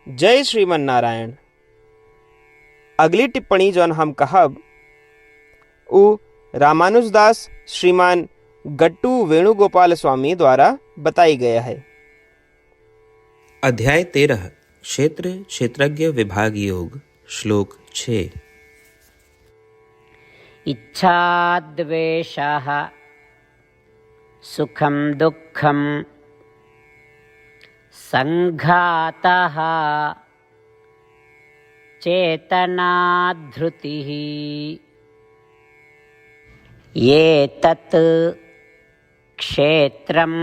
जय श्रीमन नारायण। अगली टिप्पणी जौन हम कहब उ रामानुजदास श्रीमान गट्टू वेणुगोपाल स्वामी द्वारा बताई गया है। अध्याय 13 क्षेत्र क्षेत्रज्ञ विभाग योग श्लोक 6। इच्छाद्वेषः सुखं दुःखं संघातः चेतनाधृतिः एतत् क्षेत्रं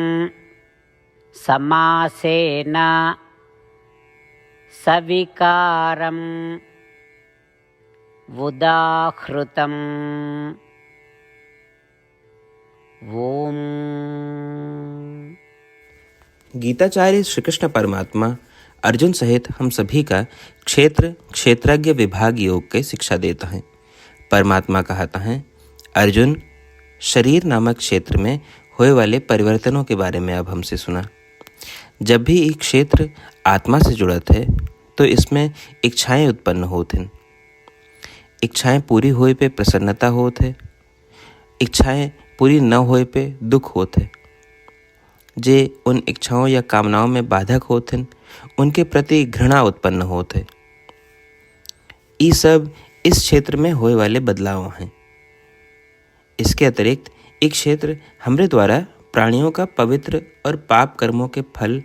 समासेन सविकारम् उदाहृतम्। ओम। गीताचार्य श्री कृष्ण परमात्मा अर्जुन सहित हम सभी का क्षेत्र क्षेत्रज्ञ विभाग योग के शिक्षा देता है। परमात्मा कहता है, अर्जुन, शरीर नामक क्षेत्र में होए वाले परिवर्तनों के बारे में अब हमसे सुना। जब भी एक क्षेत्र आत्मा से जुड़त है तो इसमें इच्छाएं उत्पन्न होत हैं। इच्छाएं पूरी होए पे प्रसन्नता होत है, इच्छाएं पूरी न होए पे दुख होत है। जे उन इच्छाओं या कामनाओं में बाधक होत हैं उनके प्रति घृणा उत्पन्न होत है। ये सब इस क्षेत्र में होए वाले बदलाव हैं। इसके अतिरिक्त एक क्षेत्र हमरे द्वारा प्राणियों का पवित्र और पाप कर्मों के फल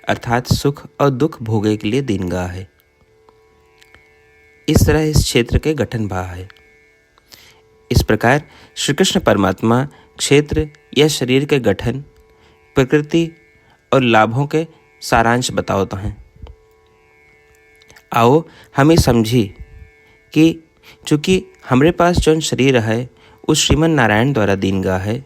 अर्थात सुख और दुख भोगे के लिए दीनगाह है। इस तरह इस क्षेत्र के गठन भाव है। इस प्रकार श्री कृष्ण परमात्मा क्षेत्र या शरीर के गठन, प्रकृति और लाभों के सारांश बताते हैं। आओ हम ये समझी कि चूँकि हमारे पास जो शरीर है उस श्रीमन नारायण द्वारा दीनगाह है।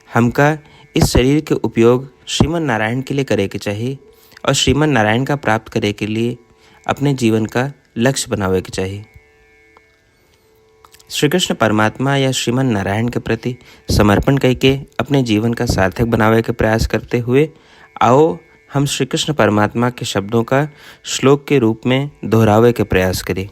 हमका इस शरीर के उपयोग श्रीमन नारायण के लिए करे के चाहिए और श्रीमन नारायण का प्राप्त करे के लिए अपने जीवन का लक्ष्य बनावे के चाहिए। श्री कृष्ण परमात्मा या श्रीमन नारायण के प्रति समर्पण करके अपने जीवन का सार्थक बनावे के प्रयास करते हुए आओ हम श्री कृष्ण परमात्मा के शब्दों का श्लोक के रूप में दोहरावे के प्रयास करें।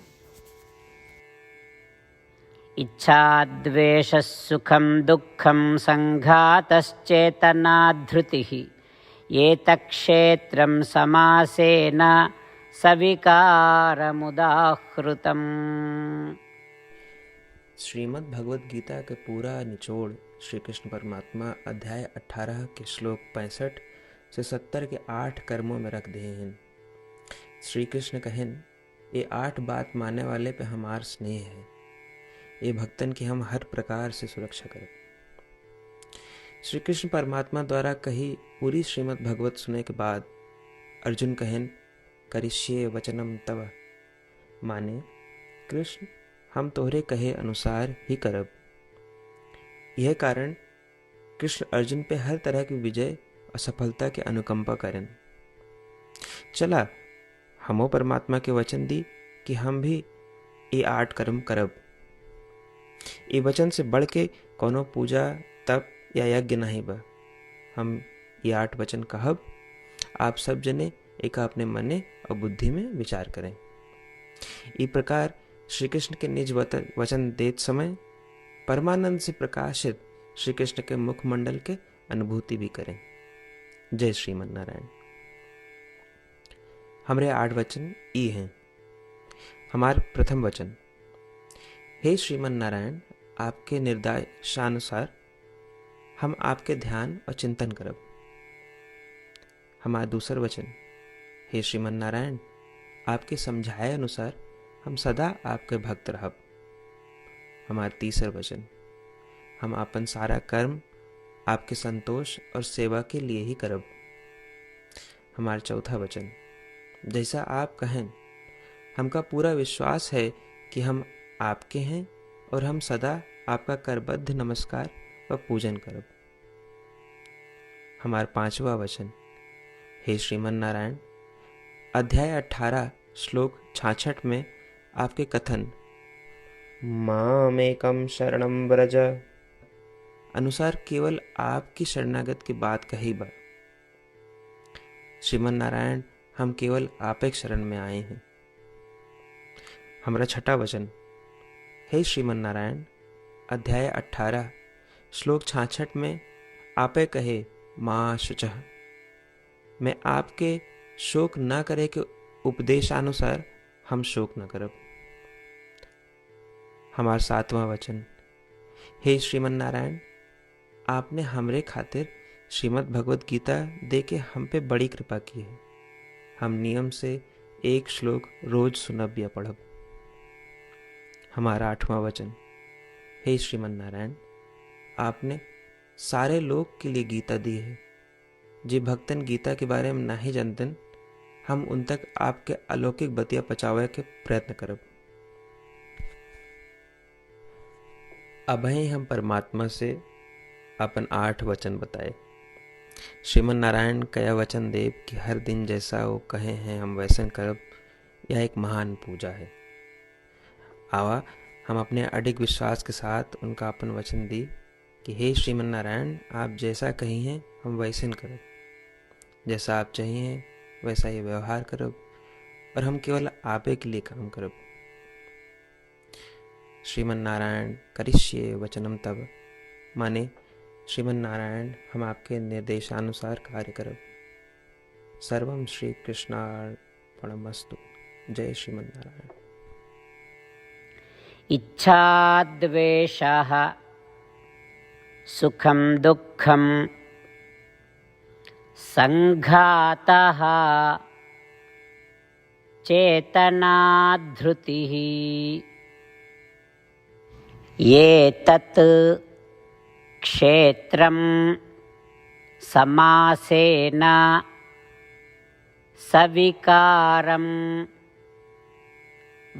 इच्छाद्वेषः सुखं दुःखं संघातश्चेतनाधृतिः एतत् क्षेत्रं समासेन सविकारमुदाहृतम्। श्रीमद् भगवद गीता के पूरा निचोड़ श्री कृष्ण परमात्मा अध्याय 18 के श्लोक 65 से 70 के 8 कर्मों में रख दिए हैं। श्री कृष्ण कहन, ये 8 बात मानने वाले पे हमार स्नेह है। ये भक्तन की हम हर प्रकार से सुरक्षा करें। श्री कृष्ण परमात्मा द्वारा कही पूरी श्रीमद् भगवत सुने के बाद अर्जुन कहन, करिष्ये वचनम तव, माने कृष्ण हम तोहरे कहे अनुसार ही करब। यह कारण कृष्ण अर्जुन पे हर तरह की विजय और सफलता के अनुकंपा करें। चला हमो परमात्मा के वचन दी कि हम भी ये 8 कर्म करब। ये वचन से बढ़ के कोनो पूजा तप या यज्ञ नहीं बा। हम ये 8 वचन कहब, आप सब जने एक अपने मने और बुद्धि में विचार करें। इस प्रकार श्री कृष्ण के निज वचन देत समय परमानंद से प्रकाशित श्री कृष्ण के मुखमंडल के अनुभूति भी करें। जय श्रीमन नारायण। हमारे 8 वचन ई हैं। हमार प्रथम वचन, हे श्रीमन नारायण, आपके निर्देशानुसार हम आपके ध्यान और चिंतन करब। हमारा दूसर वचन, हे श्रीमन नारायण, आपके समझाए अनुसार हम सदा आपके भक्त रहब। हमारा तीसर वचन, हम अपन सारा कर्म आपके संतोष और सेवा के लिए ही करब। हमारा चौथा वचन, जैसा आप कहें हमका पूरा विश्वास है कि हम आपके हैं और हम सदा आपका करबद्ध नमस्कार व पूजन करब। हमारा 5वां वचन, हे श्रीमन नारायण, अध्याय 18 श्लोक 66 में आपके कथन मामेकम शरणम व्रज अनुसार केवल आपकी शरणागत की बात कही बा। श्रीमन नारायण हम केवल आपे शरण में आए हैं। हमारा छठा वचन। हे श्रीमन नारायण, अध्याय 18 श्लोक 66 में आपे कहे माँ शुचः, मैं आपके शोक न करे के उपदेशानुसार हम शोक न करब। हमारा सातवां वचन। हे श्रीमन नारायण, आपने हमरे खातिर श्रीमद् भगवत गीता दे के हम पे बड़ी कृपा की है। हम नियम से एक श्लोक रोज सुनब या पढ़ब। हमारा आठवां वचन। हे श्रीमन नारायण, आपने सारे लोग के लिए गीता दी है। जे भक्तन गीता के बारे में नहीं जानतन, हम उन तक आपके अलौकिक बतिया पहुंचावे के प्रयत्न करब। अभय हम परमात्मा से अपन 8 वचन बताए। श्रीमन नारायण कया वचन देव कि हर दिन जैसा वो कहे हैं हम वैसन करब, यह एक महान पूजा है। आवा हम अपने अडिग विश्वास के साथ उनका अपन वचन दी कि हे श्रीमन नारायण, आप जैसा कही हैं हम वैसन करब, जैसा आप चाहिए वैसा ही व्यवहार करब, और हम केवल आपे के लिए काम करब। श्रीमन नारायण करिष्ये वचनम तब, माने श्रीमन नारायण हम आपके निर्देशानुसार कार्य करब। सर्वम श्री कृष्णार्पणमस्तु। जय श्रीमन नारायण। इच्छाद्वेषः सुखं दुःखं संघातः चेतनाधृतिः एतत् क्षेत्रं समासेन सविकारम्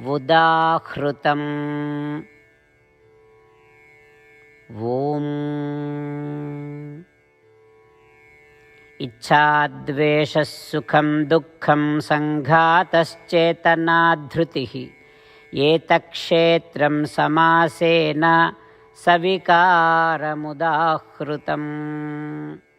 उदाहृतम्। ओम। इच्छाद्वेषः सुखं दुःखं संघातश्चेतनाधृतिः एतत्क्षेत्रं समासेन सविकारमुदाहृतम्।